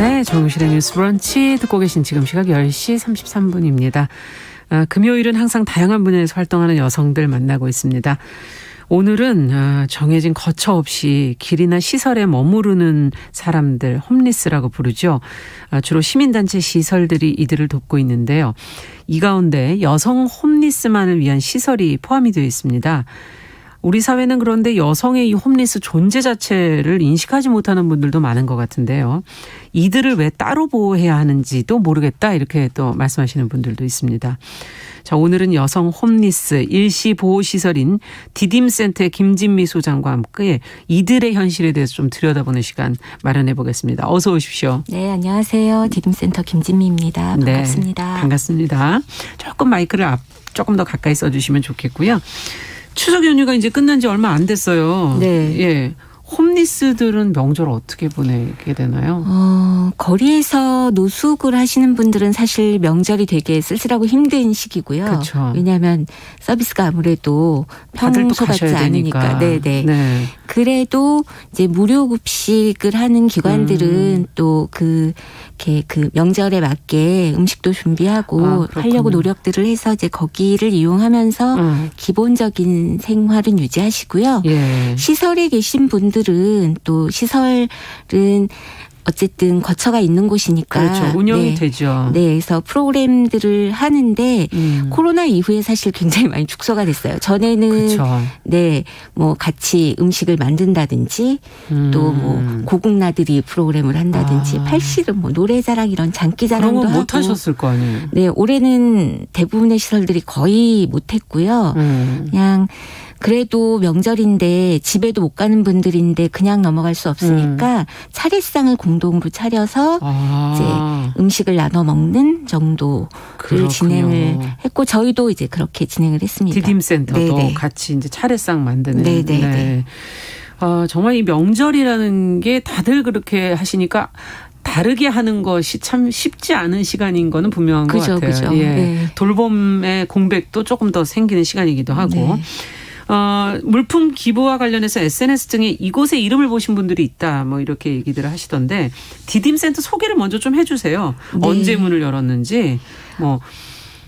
네, 정유실의 뉴스 브런치 듣고 계신 지금 시각 10시 33분입니다. 금요일은 항상 다양한 분야에서 활동하는 여성들 만나고 있습니다. 오늘은 정해진 거처 없이 길이나 시설에 머무르는 사람들, 홈리스라고 부르죠. 주로 시민단체 시설들이 이들을 돕고 있는데요. 이 가운데 여성 홈리스만을 위한 시설이 포함이 되어 있습니다. 우리 사회는 그런데 여성의 이 홈리스 존재 자체를 인식하지 못하는 분들도 많은 것 같은데요. 이들을 왜 따로 보호해야 하는지도 모르겠다 이렇게 또 말씀하시는 분들도 있습니다. 자, 오늘은 여성 홈리스 일시보호시설인 디딤센터의 김진미 소장과 함께 이들의 현실에 대해서 좀 들여다보는 시간 마련해 보겠습니다. 어서 오십시오. 네, 안녕하세요. 디딤센터 김진미입니다. 반갑습니다. 네, 반갑습니다. 조금 마이크를 조금 더 가까이 써주시면 좋겠고요. 추석 연휴가 이제 끝난 지 얼마 안 됐어요. 네. 예. 홈리스들은 명절 어떻게 보내게 되나요? 거리에서 노숙을 하시는 분들은 사실 명절이 되게 쓸쓸하고 힘든 시기고요. 그렇죠. 왜냐하면 서비스가 아무래도 다들 또 평소 같지 가셔야 않으니까. 되니까. 네네. 네. 그래도 이제 무료 급식을 하는 기관들은 또 그 명절에 맞게 음식도 준비하고 하려고 노력들을 해서 이제 거기를 이용하면서 기본적인 생활은 유지하시고요. 예. 시설에 계신 분들은 또 시설은 어쨌든 거처가 있는 곳이니까. 그렇죠. 운영이 네. 되죠. 네. 그래서 프로그램들을 하는데 코로나 이후에 사실 굉장히 많이 축소가 됐어요. 전에는 그렇죠. 네, 뭐 같이 음식을 만든다든지 또 뭐 고국나들이 프로그램을 한다든지 팔씨름 뭐 노래자랑 이런 장기자랑도 그런 거 하고. 못 하셨을 거 아니에요. 네. 올해는 대부분의 시설들이 거의 못 했고요. 그냥 그래도 명절인데 집에도 못 가는 분들인데 그냥 넘어갈 수 없으니까 차례상을 공동으로 차려서 이제 음식을 나눠 먹는 정도를 그렇군요. 진행을 했고 저희도 이제 그렇게 진행을 했습니다. 디딤센터도 네네. 같이 이제 차례상 만드는. 네네네. 네. 정말 이 명절이라는 게 다들 그렇게 하시니까 다르게 하는 것이 참 쉽지 않은 시간인 거는 분명한 것 같아요. 그죠. 예. 네. 돌봄의 공백도 조금 더 생기는 시간이기도 하고. 네. 물품 기부와 관련해서 SNS 등에 이곳에 이름을 보신 분들이 있다. 뭐 이렇게 얘기들을 하시던데 디딤센터 소개를 먼저 좀 해 주세요. 네. 언제 문을 열었는지 뭐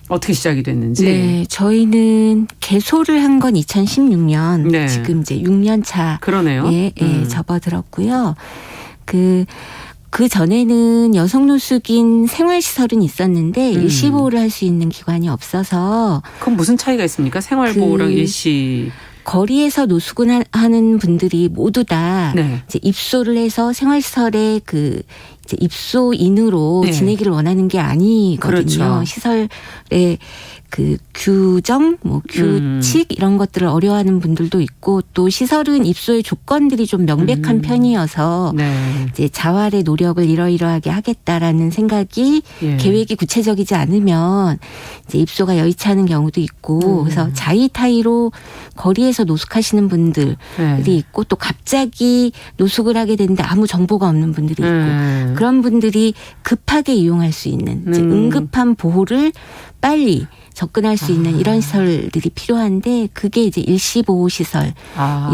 어떻게 시작이 됐는지. 네. 저희는 개소를 한 건 2016년. 네. 지금 이제 6년 차. 그러네요. 예, 접어들었고요. 그 전에는 여성 노숙인 생활시설은 있었는데 일시보호를 할 수 있는 기관이 없어서. 그럼 무슨 차이가 있습니까? 생활보호랑 일시. 거리에서 노숙을 하는 분들이 모두 다 네. 이제 입소를 해서 생활시설에 이제 입소인으로 네. 지내기를 원하는 게 아니거든요. 그렇죠. 시설에 규정, 규칙 이런 것들을 어려워하는 분들도 있고 또 시설은 입소의 조건들이 좀 명백한 편이어서 네. 이제 자활의 노력을 이러이러하게 하겠다라는 생각이 예. 계획이 구체적이지 않으면 이제 입소가 여의치 않은 경우도 있고 그래서 자의타의로 거리에서 노숙하시는 분들이 있고 또 갑자기 노숙을 하게 되는데 아무 정보가 없는 분들이 있고 그런 분들이 급하게 이용할 수 있는 이제 응급한 보호를 빨리 접근할 수 있는 이런 시설들이 필요한데 그게 이제 일시보호시설이라는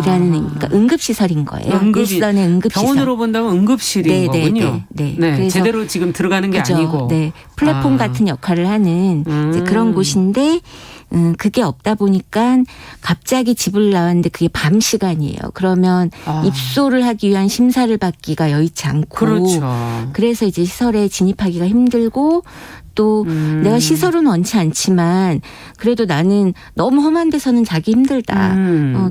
그러니까 응급시설인 거예요. 일선의 응급시설. 병원으로 본다면 응급실인 거군요. 네. 그래서 제대로 지금 들어가는 게 그죠. 아니고. 네. 플랫폼 같은 역할을 하는 이제 그런 곳인데 그게 없다 보니까 갑자기 집을 나왔는데 그게 밤 시간이에요. 그러면 입소를 하기 위한 심사를 받기가 여의치 않고. 그렇죠. 그래서 이제 시설에 진입하기가 힘들고 또 내가 시설은 원치 않지만 그래도 나는 너무 험한 데서는 자기 힘들다.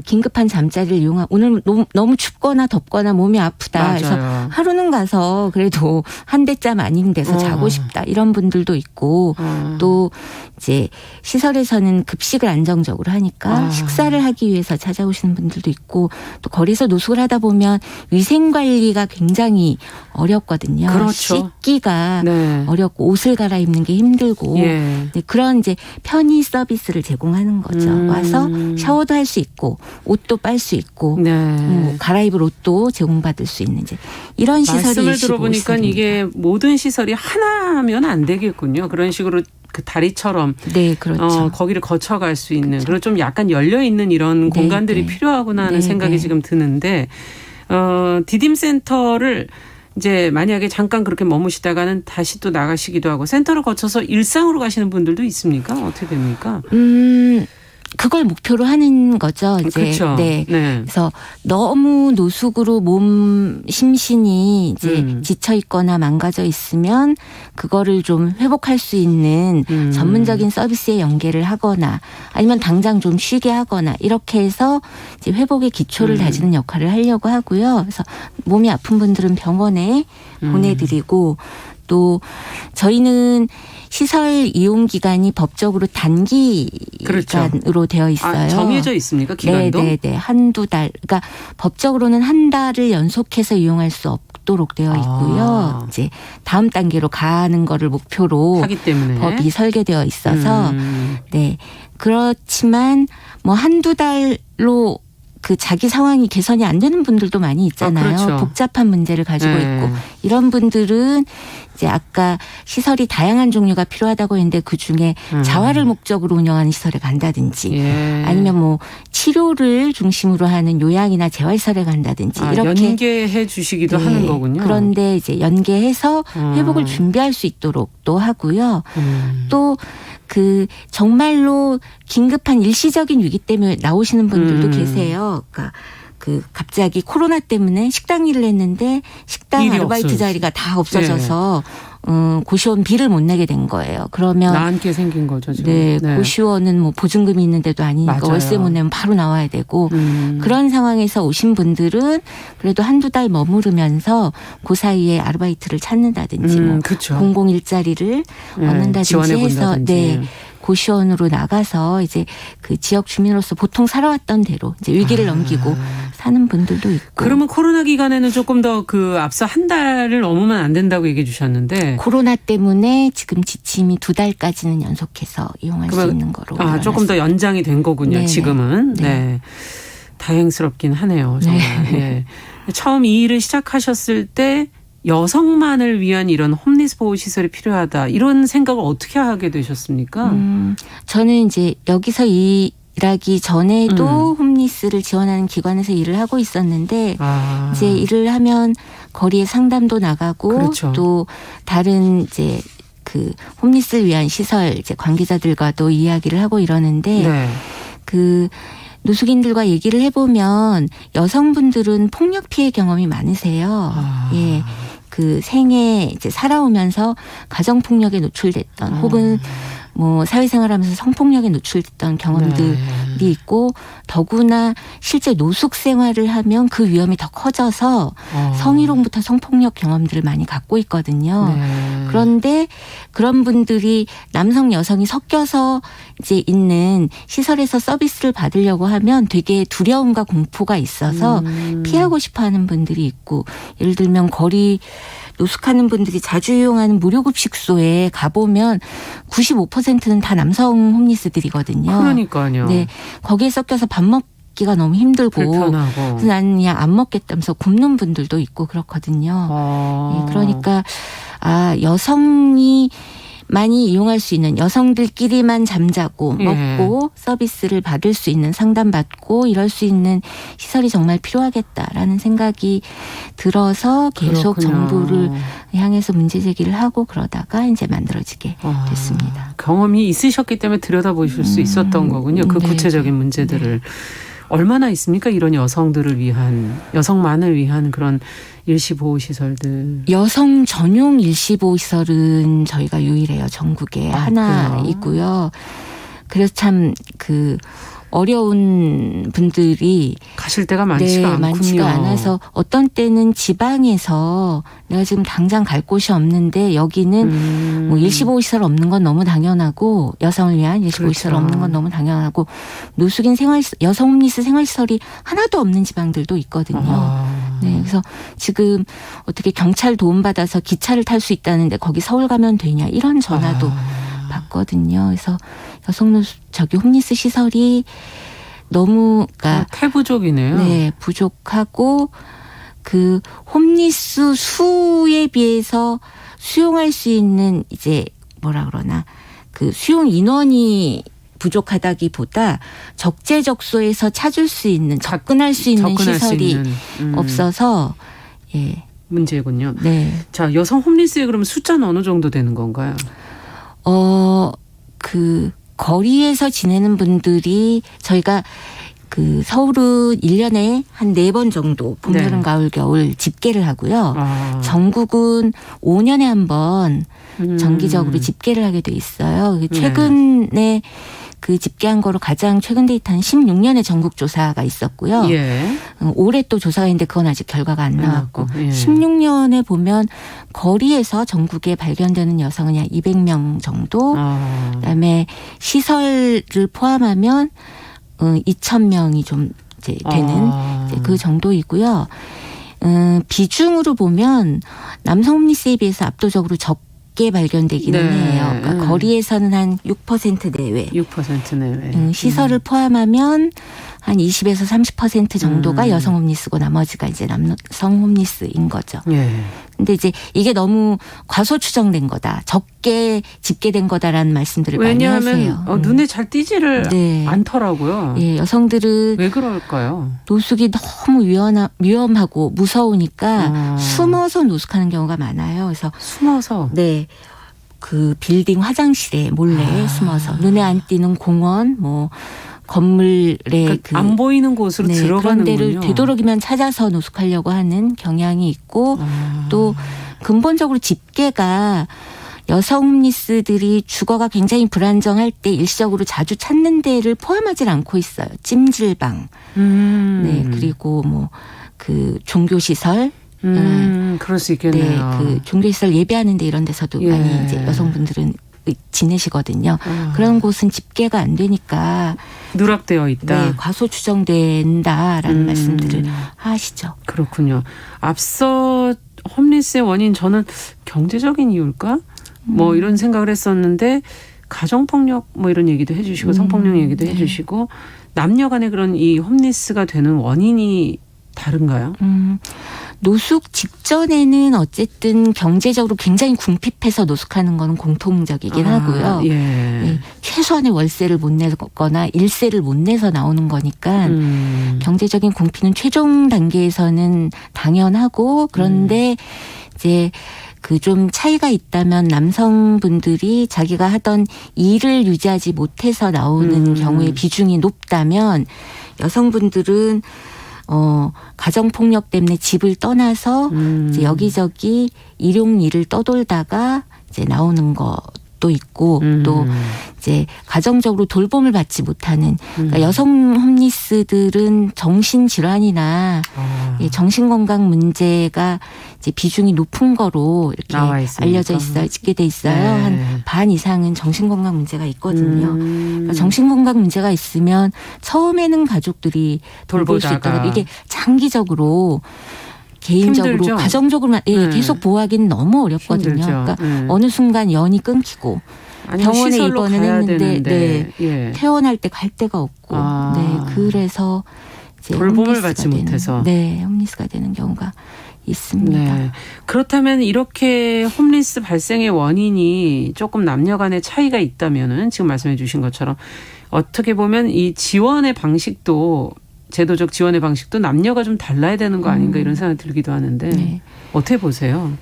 긴급한 잠자리를 이용하고 오늘 너무 춥거나 덥거나 몸이 아프다. 맞아요. 그래서 하루는 가서 그래도 한 대짬 아닌 데서 자고 싶다. 이런 분들도 있고 또 이제 시설에서는 급식을 안정적으로 하니까 식사를 하기 위해서 찾아오시는 분들도 있고 또 거리에서 노숙을 하다 보면 위생관리가 굉장히 어렵거든요. 그렇죠. 씻기가 어렵고 옷을 갈아입는 게 힘들고 네, 그런 이제 편의 서비스를 제공하는 거죠. 와서 샤워도 할 수 있고 옷도 빨 수 있고 갈아입을 옷도 제공받을 수 있는 이제 이런 시설이 말씀을 들어보니까 이게 모든 시설이 하나면 안 되겠군요. 그런 식으로 그 다리처럼 네, 그렇죠. 거기를 거쳐갈 수 있는 그렇죠. 그리고 좀 약간 열려 있는 이런 공간들이 필요하구나 하는 생각이 지금 드는데 디딤센터를 이제 만약에 잠깐 그렇게 머무시다가는 다시 또 나가시기도 하고 센터를 거쳐서 일상으로 가시는 분들도 있습니까? 어떻게 됩니까? 그걸 목표로 하는 거죠. 이제 그렇죠. 네. 네. 그래서 너무 노숙으로 몸 심신이 이제 지쳐 있거나 망가져 있으면 그거를 좀 회복할 수 있는 전문적인 서비스에 연계를 하거나 아니면 당장 좀 쉬게 하거나 이렇게 해서 이제 회복의 기초를 다지는 역할을 하려고 하고요. 그래서 몸이 아픈 분들은 병원에 보내드리고 또 저희는 시설 이용 기간이 법적으로 단기 그렇죠. 기간으로 되어 있어요. 정해져 있습니까? 기간도? 네. 한두 달. 그러니까 법적으로는 한 달을 연속해서 이용할 수 없도록 되어 있고요. 이제 다음 단계로 가는 거를 목표로 하기 때문에 법이 설계되어 있어서 네. 그렇지만 뭐 한두 달로 그 자기 상황이 개선이 안 되는 분들도 많이 있잖아요. 그렇죠. 복잡한 문제를 가지고 네. 있고 이런 분들은 이제 아까 시설이 다양한 종류가 필요하다고 했는데 그중에 자활을 목적으로 운영하는 시설에 간다든지 예. 아니면 뭐 치료를 중심으로 하는 요양이나 재활시설에 간다든지 이렇게 연계해 주시기도 네. 하는 거군요. 그런데 이제 연계해서 회복을 준비할 수 있도록 또 하고요. 또 그 정말로 긴급한 일시적인 위기 때문에 나오시는 분들도 계세요. 그러니까 그 갑자기 코로나 때문에 식당 일을 했는데 식당 일이 아르바이트 없어졌어요. 자리가 다 없어져서 고시원 비를 못 내게 된 거예요. 그러면 나앉게 생긴 거죠. 지금. 네, 고시원은 뭐 보증금이 있는데도 아니니까 맞아요. 월세 못 내면 바로 나와야 되고 그런 상황에서 오신 분들은 그래도 한두 달 머무르면서 그 사이에 아르바이트를 찾는다든지 뭐 그렇죠. 공공 일자리를 얻는다든지 지원해 해서 본다든지. 네. 고시원으로 나가서 이제 그 지역 주민으로서 보통 살아왔던 대로 이제 위기를 넘기고 사는 분들도 있고. 그러면 코로나 기간에는 조금 더 그 앞서 한 달을 넘으면 안 된다고 얘기해 주셨는데. 코로나 때문에 지금 지침이 2달까지는 연속해서 이용할 수 있는 거로. 조금 더 연장이 된 거군요. 네네. 지금은. 네. 네. 다행스럽긴 하네요. 정말. 네. 처음 이 일을 시작하셨을 때 여성만을 위한 이런 홈리스 보호 시설이 필요하다. 이런 생각을 어떻게 하게 되셨습니까? 저는 이제 여기서 일하기 전에도 홈리스를 지원하는 기관에서 일을 하고 있었는데 이제 일을 하면 거리에 상담도 나가고 그렇죠. 또 다른 이제 그 홈리스를 위한 시설 이제 관계자들과도 이야기를 하고 이러는데 네. 그 노숙인들과 얘기를 해보면 여성분들은 폭력 피해 경험이 많으세요. 예. 그 생애 이제 살아오면서 가정폭력에 노출됐던 혹은 뭐 사회생활하면서 성폭력에 노출됐던 경험들이 있고 더구나 실제 노숙 생활을 하면 그 위험이 더 커져서 성희롱부터 성폭력 경험들을 많이 갖고 있거든요. 네. 그런데 그런 분들이 남성 여성이 섞여서 이제 있는 시설에서 서비스를 받으려고 하면 되게 두려움과 공포가 있어서 피하고 싶어하는 분들이 있고 예를 들면 거리 노숙하는 분들이 자주 이용하는 무료급식소에 가보면 95%는 다 남성 홈리스들이거든요. 그러니까요. 네, 거기에 섞여서 밥 먹기가 너무 힘들고 불편하고. 그래서 나는 그냥 안 먹겠다면서 굶는 분들도 있고 그렇거든요. 네, 그러니까 여성이 많이 이용할 수 있는 여성들끼리만 잠자고 먹고 서비스를 받을 수 있는 상담받고 이럴 수 있는 시설이 정말 필요하겠다라는 생각이 들어서 계속 그렇군요. 정부를 향해서 문제 제기를 하고 그러다가 이제 만들어지게 됐습니다. 경험이 있으셨기 때문에 들여다보실 수 있었던 거군요. 그 네. 구체적인 문제들을. 얼마나 있습니까? 이런 여성들을 위한 여성만을 위한 그런 일시보호시설들. 여성 전용 일시보호시설은 저희가 유일해요. 전국에 하나 그래요? 있고요. 그래서 참 그 어려운 분들이 가실 데가 많지가 않군요. 많지가 않아서 어떤 때는 지방에서 내가 지금 당장 갈 곳이 없는데 여기는 뭐 일시보호시설 없는 건 너무 당연하고 여성을 위한 일시보호시설 그렇죠. 없는 건 너무 당연하고 노숙인 여성 홈리스 생활시설이 하나도 없는 지방들도 있거든요. 네, 그래서 지금 어떻게 경찰 도움받아서 기차를 탈 수 있다는데 거기 서울 가면 되냐 이런 전화도 받거든요. 그래서 홈리스 시설이 너무 그러니까 태부족이네요. 네, 부족하고 그 홈리스 수에 비해서 수용할 수 있는 이제 뭐라 그러나 그 수용 인원이 부족하다기보다 적재적소에서 찾을 수 있는 접근할 수 있는 시설이 없어서 예. 문제군요. 네. 자, 여성 홈리스의 그럼 숫자는 어느 정도 되는 건가요? 그 거리에서 지내는 분들이 저희가 그 서울은 1년에 한 4번 정도 봄, 네. 여름, 가을, 겨울 집계를 하고요. 아. 전국은 5년에 한 번 정기적으로 집계를 하게 돼 있어요. 최근에 그 집계한 거로 가장 최근 데이터는 16년에 전국 조사가 있었고요. 예. 올해 또 조사가 있는데 그건 아직 결과가 안 나왔고 예. 16년에 보면 거리에서 전국에 발견되는 여성은 약 200명 정도. 그다음에 시설을 포함하면 2,000명이 좀 이제 되는 이제 그 정도이고요. 비중으로 보면 남성 홈리스에 비해서 압도적으로 적게 발견되기는 네. 해요. 그러니까 거리에서는 한 6% 내외. 6% 내외. 시설을 포함하면 한 20에서 30% 정도가 여성 홈리스고 나머지가 이제 남성 홈리스인 거죠. 예. 근데 이제 이게 너무 과소 추정된 거다. 적게 집계된 거다라는 말씀들을 많이 하세요. 왜냐하면 눈에 잘 띄지를 네. 않더라고요. 예, 여성들은 왜 그럴까요? 노숙이 너무 위험하고 무서우니까 아. 숨어서 노숙하는 경우가 많아요. 그래서 숨어서. 네. 그 빌딩 화장실에 몰래 숨어서 눈에 안 띄는 공원 뭐 건물에 그러니까 안 보이는 곳으로 네, 들어가는군요. 그런 데를 되도록이면 찾아서 노숙하려고 하는 경향이 있고 또 근본적으로 집계가 여성 홈리스들이 주거가 굉장히 불안정할 때 일시적으로 자주 찾는 데를 포함하지 않고 있어요. 찜질방, 네 그리고 뭐 그 종교시설. 그럴 수 있겠네요. 네, 그 종교시설 예배하는데 이런 데서도 예. 많이 이제 여성분들은 지내시거든요. 그런 곳은 집계가 안 되니까 누락되어 있다. 네, 과소 추정된다라는 말씀들을 하시죠. 그렇군요. 앞서 홈리스의 원인 저는 경제적인 이유일까? 뭐 이런 생각을 했었는데 가정폭력 뭐 이런 얘기도 해주시고 성폭력 얘기도 네. 해주시고 남녀 간의 그런 이 홈리스가 되는 원인이 다른가요? 노숙 직전에는 어쨌든 경제적으로 굉장히 궁핍해서 노숙하는 건 공통적이긴 하고요. 예. 네, 최소한의 월세를 못 내거나 일세를 못 내서 나오는 거니까 경제적인 궁핍은 최종 단계에서는 당연하고 그런데 이제 그 좀 차이가 있다면 남성분들이 자기가 하던 일을 유지하지 못해서 나오는 경우에 비중이 높다면 여성분들은 가정폭력 때문에 집을 떠나서 이제 여기저기 일용 일을 떠돌다가 이제 나오는 것도 있고 또 이제 가정적으로 돌봄을 받지 못하는 그러니까 여성 홈리스들은 정신질환이나 정신건강 문제가 이제 비중이 높은 거로 이렇게 알려져 있게 돼 있어요. 네. 한 반 이상은 정신건강 문제가 있거든요. 그러니까 정신건강 문제가 있으면 처음에는 가족들이 돌볼 수 있다가 이게 장기적으로 개인적으로 힘들죠? 가정적으로만 계속 보호하기는 너무 어렵거든요. 힘들죠. 그러니까 어느 순간 연이 끊기고 병원에 입원은 했는데 퇴원할 때 갈 데가 없고 네 그래서 이제 돌봄을 받지 못해서 네 홈리스가 되는 경우가 있습니다. 네. 그렇다면 이렇게 홈리스 발생의 원인이 조금 남녀 간의 차이가 있다면은 지금 말씀해 주신 것처럼 어떻게 보면 이 지원의 방식도 제도적 지원의 방식도 남녀가 좀 달라야 되는 거 아닌가 이런 생각이 들기도 하는데 네. 어떻게 보세요?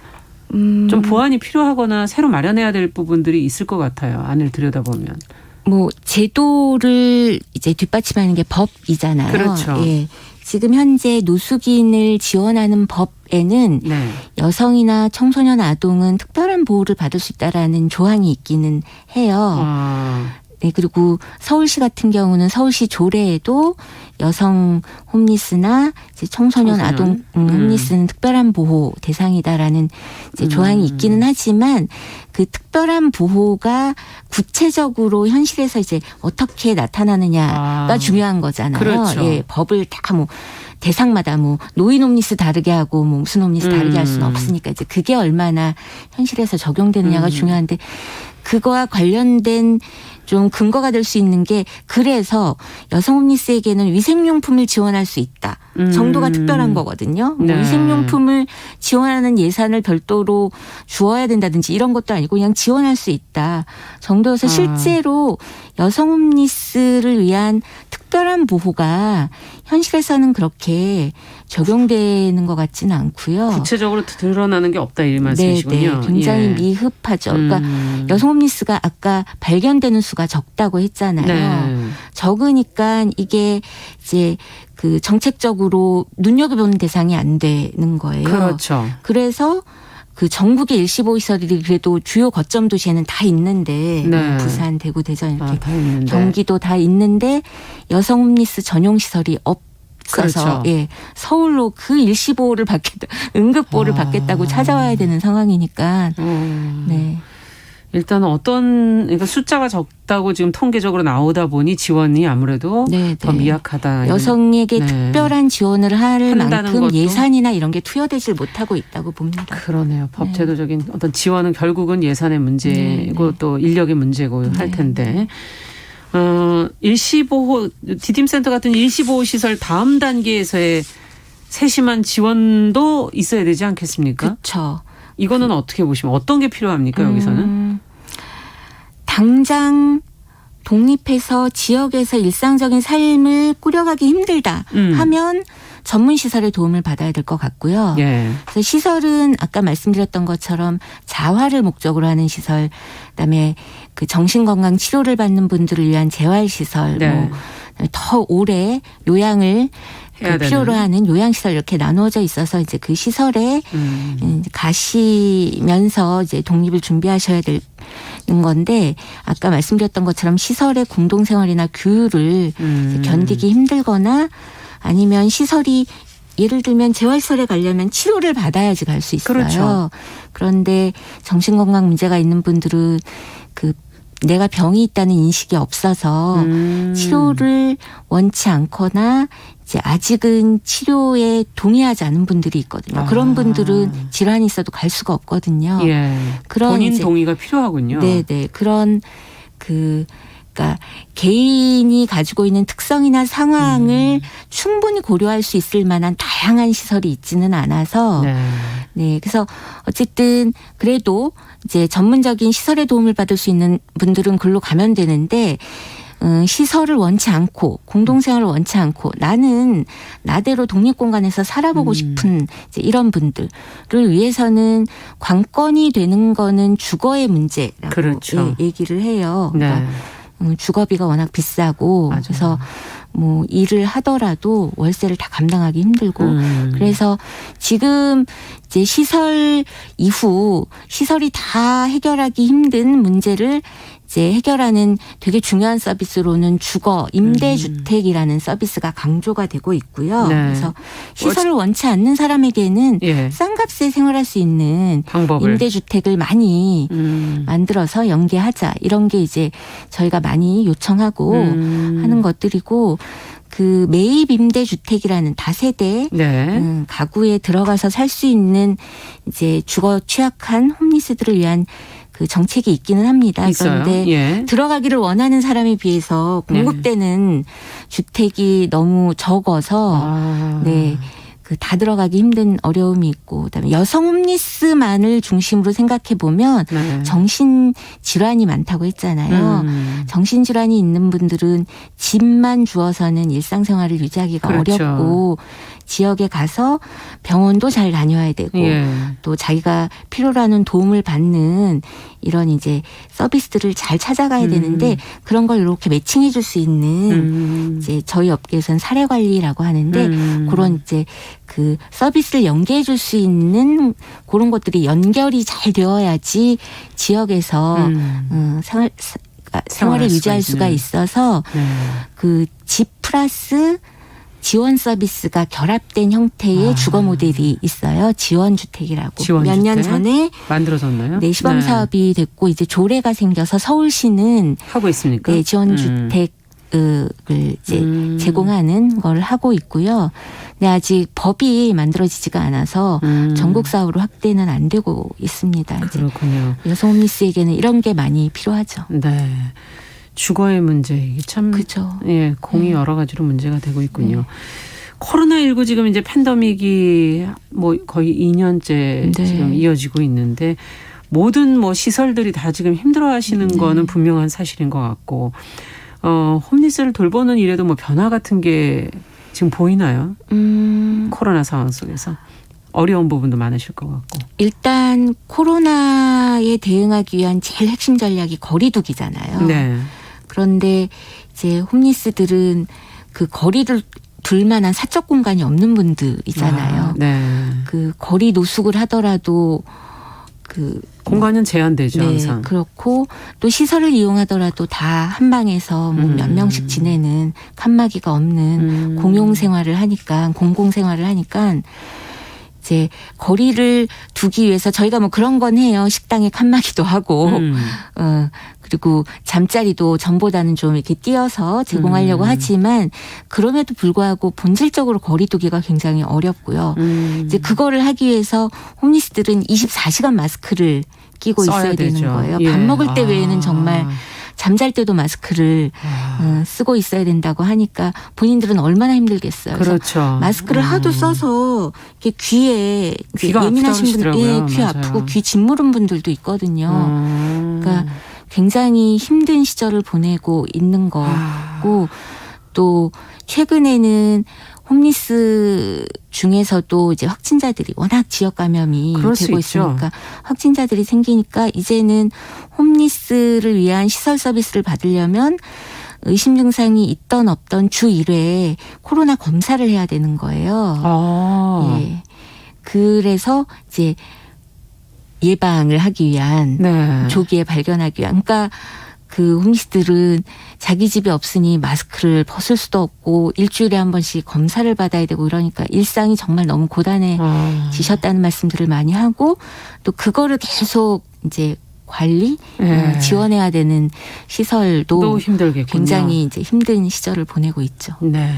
좀 보완이 필요하거나 새로 마련해야 될 부분들이 있을 것 같아요. 안을 들여다보면. 뭐 제도를 이제 뒷받침하는 게 법이잖아요. 그렇죠. 예. 지금 현재 노숙인을 지원하는 법에는 네. 여성이나 청소년 아동은 특별한 보호를 받을 수 있다라는 조항이 있기는 해요. 네, 그리고 서울시 같은 경우는 서울시 조례에도 여성 홈리스나 이제 청소년 아동 홈리스는 특별한 보호 대상이다라는 이제 조항이 있기는 하지만 그 특별한 보호가 구체적으로 현실에서 이제 어떻게 나타나느냐가 중요한 거잖아요. 그렇죠. 예, 법을 다 뭐 대상마다 뭐 노인 홈리스 다르게 하고 뭐 무슨 홈리스 다르게 할 수는 없으니까 이제 그게 얼마나 현실에서 적용되느냐가 중요한데 그거와 관련된 좀 근거가 될 수 있는 게 그래서 여성 홈리스에게는 위생용품을 지원할 수 있다 정도가 특별한 거거든요. 뭐 네. 위생용품을 지원하는 예산을 별도로 주어야 된다든지 이런 것도 아니고 그냥 지원할 수 있다 정도여서 실제로 여성 홈리스를 위한 특별한 보호가 현실에서는 그렇게 적용되는 것 같지는 않고요. 구체적으로 드러나는 게 없다 이 말씀이시군요. 네, 굉장히 미흡하죠. 그러니까 여성 홈리스가 아까 발견되는 수가 적다고 했잖아요. 네. 적으니까 이게 이제 그 정책적으로 눈여겨보는 대상이 안 되는 거예요. 그렇죠. 그래서 그 전국의 일시보호시설이 그래도 주요 거점 도시에는 다 있는데 네. 부산, 대구, 대전 이렇게 다 있는데. 경기도 다 있는데 여성 홈리스 전용 시설이 없어서 그렇죠. 예, 서울로 그 일시보호를 받겠다, 응급보호를 받겠다고 찾아와야 되는 상황이니까 네. 일단 그러니까 숫자가 적다고 지금 통계적으로 나오다 보니 지원이 아무래도 네, 더 네. 미약하다. 여성에게 네. 특별한 지원을 할 한다는 만큼 것도? 예산이나 이런 게 투여되질 못하고 있다고 봅니다. 그러네요. 법제도적인 어떤 지원은 결국은 예산의 문제고 네. 또 인력의 문제고 할 텐데. 일시보호 디딤센터 같은 일시보호 시설 다음 단계에서의 세심한 지원도 있어야 되지 않겠습니까? 그렇죠. 이거는 어떻게 보시면 어떤 게 필요합니까 여기서는? 당장 독립해서 지역에서 일상적인 삶을 꾸려가기 힘들다 하면 전문 시설의 도움을 받아야 될 것 같고요. 예. 그래서 시설은 아까 말씀드렸던 것처럼 자활을 목적으로 하는 시설, 그다음에 그 정신건강 치료를 받는 분들을 위한 재활시설, 네. 뭐 더 오래 요양을 필요로 하는 요양시설 이렇게 나누어져 있어서 이제 그 시설에 이제 가시면서 이제 독립을 준비하셔야 되는 건데 아까 말씀드렸던 것처럼 시설의 공동생활이나 규율을 견디기 힘들거나 아니면 시설이 예를 들면 재활시설에 가려면 치료를 받아야지 갈 수 있어요. 그렇죠. 그런데 정신건강 문제가 있는 분들은 그 내가 병이 있다는 인식이 없어서 치료를 원치 않거나 이제 아직은 치료에 동의하지 않은 분들이 있거든요. 그런 분들은 질환이 있어도 갈 수가 없거든요. 예. 그런 본인 이제 동의가 필요하군요. 네네. 그런 그러니까 개인이 가지고 있는 특성이나 상황을 충분히 고려할 수 있을 만한 다양한 시설이 있지는 않아서 네. 그래서 어쨌든 그래도 이제 전문적인 시설의 도움을 받을 수 있는 분들은 글로 가면 되는데 시설을 원치 않고 공동생활을 원치 않고 나는 나대로 독립공간에서 살아보고 싶은 이제 이런 분들을 위해서는 관건이 되는 거는 주거의 문제라고 그렇죠. 얘기를 해요. 네. 그러니까 주거비가 워낙 비싸고 맞아요. 그래서 뭐 일을 하더라도 월세를 다 감당하기 힘들고 그래서 지금 이제 시설 이후 시설이 다 해결하기 힘든 문제를 이제 해결하는 되게 중요한 서비스로는 주거 임대주택이라는 서비스가 강조가 되고 있고요. 네. 그래서 시설을 원치 않는 사람에게는 예. 싼 값에 생활할 수 있는 방법을. 임대주택을 많이 만들어서 연계하자 이런 게 이제 저희가 많이 요청하고 하는 것들이고 그 매입 임대주택이라는 다세대 네. 가구에 들어가서 살 수 있는 이제 주거 취약한 홈리스들을 위한 그 정책이 있기는 합니다. 있어요. 그런데 예. 들어가기를 원하는 사람에 비해서 공급되는 주택이 너무 적어서 네. 그 다 들어가기 힘든 어려움이 있고 그다음에 여성 홈리스만을 중심으로 생각해 보면 네. 정신 질환이 많다고 했잖아요. 정신 질환이 있는 분들은 집만 주어서는 일상생활을 유지하기가 그렇죠. 어렵고 지역에 가서 병원도 잘 다녀야 되고 예. 또 자기가 필요로 하는 도움을 받는 이런 이제 서비스들을 잘 찾아가야 되는데 그런 걸 이렇게 매칭해 줄 수 있는 이제 저희 업계에서는 사례 관리라고 하는데 그런 이제 그 서비스를 연계해 줄 수 있는 그런 것들이 연결이 잘 되어야지 지역에서 생활을 유지할 수가 있어서 그 집 플러스 지원 서비스가 결합된 형태의 주거 모델이 있어요. 지원주택이라고. 몇 년 전에 만들어졌나요? 네, 시범 사업이 됐고 이제 조례가 생겨서 서울시는 하고 있습니까? 네, 지원주택을 이제 제공하는 걸 하고 있고요. 근데 아직 법이 만들어지지가 않아서 전국 사업으로 확대는 안 되고 있습니다. 그렇군요. 여성 홈리스에게는 이런 게 많이 필요하죠. 네. 주거의 문제 이게 참 그죠. 예, 공이 여러 가지로 문제가 되고 있군요. 코로나19 지금 이제 팬데믹이 뭐 거의 2년째 지금 이어지고 있는데 모든 뭐 시설들이 다 지금 힘들어하시는 거는 분명한 사실인 것 같고 홈리스를 돌보는 일에도 뭐 변화 같은 게 지금 보이나요? 코로나 상황 속에서 어려운 부분도 많으실 것 같고. 일단 코로나에 대응하기 위한 제일 핵심 전략이 거리두기잖아요. 네. 그런데 이제 홈리스들은 그 거리를 둘 만한 사적 공간이 없는 분들이잖아요. 네. 그 거리 노숙을 하더라도 그 공간은 제한되죠, 네, 항상. 그렇고 또 시설을 이용하더라도 다 한 방에서 뭐 몇 명씩 지내는 칸막이가 없는 공용 생활을 하니까 공공 생활을 하니까 이제 거리를 두기 위해서 저희가 뭐 그런 건 해요. 식당에 칸막이도 하고 그리고 잠자리도 전보다는 좀 이렇게 띄어서 제공하려고 하지만 그럼에도 불구하고 본질적으로 거리두기가 굉장히 어렵고요. 이제 그거를 하기 위해서 홈리스들은 24시간 마스크를 끼고 있어야 되는 되죠. 거예요. 예. 밥 먹을 때 외에는 정말 잠잘 때도 마스크를 쓰고 있어야 된다고 하니까 본인들은 얼마나 힘들겠어요. 그렇죠. 마스크를 하도 써서 이렇게 귀에 귀가 예민하신 아프다고 분들, 하시더라고요. 귀 맞아요. 아프고 귀 짓무른 분들도 있거든요. 그러니까 굉장히 힘든 시절을 보내고 있는 거고 또 최근에는 홈리스 중에서도 이제 확진자들이 워낙 지역 감염이 그럴 수 되고 있죠. 있으니까 확진자들이 생기니까 이제는 홈리스를 위한 시설 서비스를 받으려면 의심 증상이 있던 없던 주 1회 코로나 검사를 해야 되는 거예요. 예. 그래서 이제 예방을 하기 위한 네. 조기에 발견하기 위한 그러니까 그 홈리스들은 자기 집에 없으니 마스크를 벗을 수도 없고 일주일에 한 번씩 검사를 받아야 되고 이러니까 일상이 정말 너무 고단해지셨다는 말씀들을 많이 하고 또 그거를 계속 이제 관리 네. 지원해야 되는 시설도 또 힘들겠군요. 굉장히 이제 힘든 시절을 보내고 있죠. 네.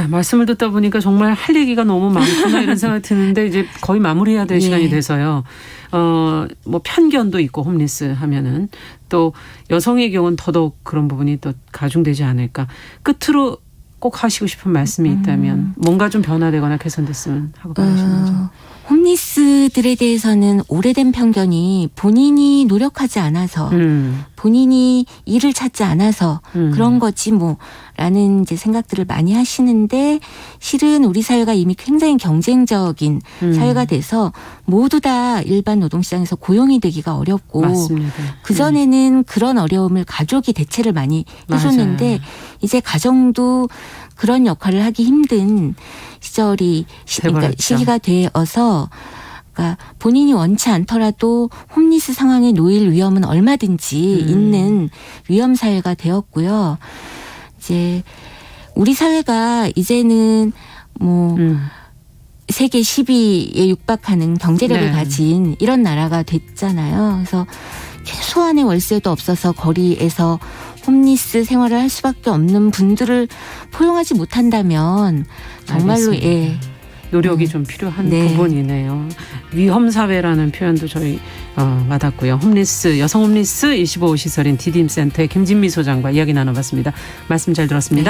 말씀을 듣다 보니까 정말 할 얘기가 너무 많구나 이런 생각이 드는데 이제 거의 마무리해야 될 예. 시간이 돼서요. 뭐 편견도 있고 홈리스 하면은 또 여성의 경우는 더더욱 그런 부분이 또 가중되지 않을까. 끝으로 꼭 하시고 싶은 말씀이 있다면 뭔가 좀 변화되거나 개선됐으면 하고 바라시는 점. 홈리스들에 대해서는 오래된 편견이 본인이 노력하지 않아서 본인이 일을 찾지 않아서 그런 거지 뭐라는 이제 생각들을 많이 하시는데 실은 우리 사회가 이미 굉장히 경쟁적인 사회가 돼서 모두 다 일반 노동시장에서 고용이 되기가 어렵고 맞습니다. 그전에는 그런 어려움을 가족이 대체를 많이 해줬는데 맞아요. 이제 가정도 그런 역할을 하기 힘든 시절이 그러니까 돼버렸죠. 시기가 되어서 그러니까 본인이 원치 않더라도 홈리스 상황에 놓일 위험은 얼마든지 있는 위험 사회가 되었고요. 이제 우리 사회가 이제는 뭐 세계 10위에 육박하는 경제력을 네. 가진 이런 나라가 됐잖아요. 그래서 최소한의 월세도 없어서 거리에서 홈리스 생활을 할 수밖에 없는 분들을 포용하지 못한다면 정말로 알겠습니다. 노력이 좀 필요한 네. 부분이네요. 위험 사회라는 표현도 저희 와닿고요. 홈리스 여성 홈리스 25호 시설인 디딤센터의 김진미 소장과 이야기 나눠봤습니다. 말씀 잘 들었습니다. 네.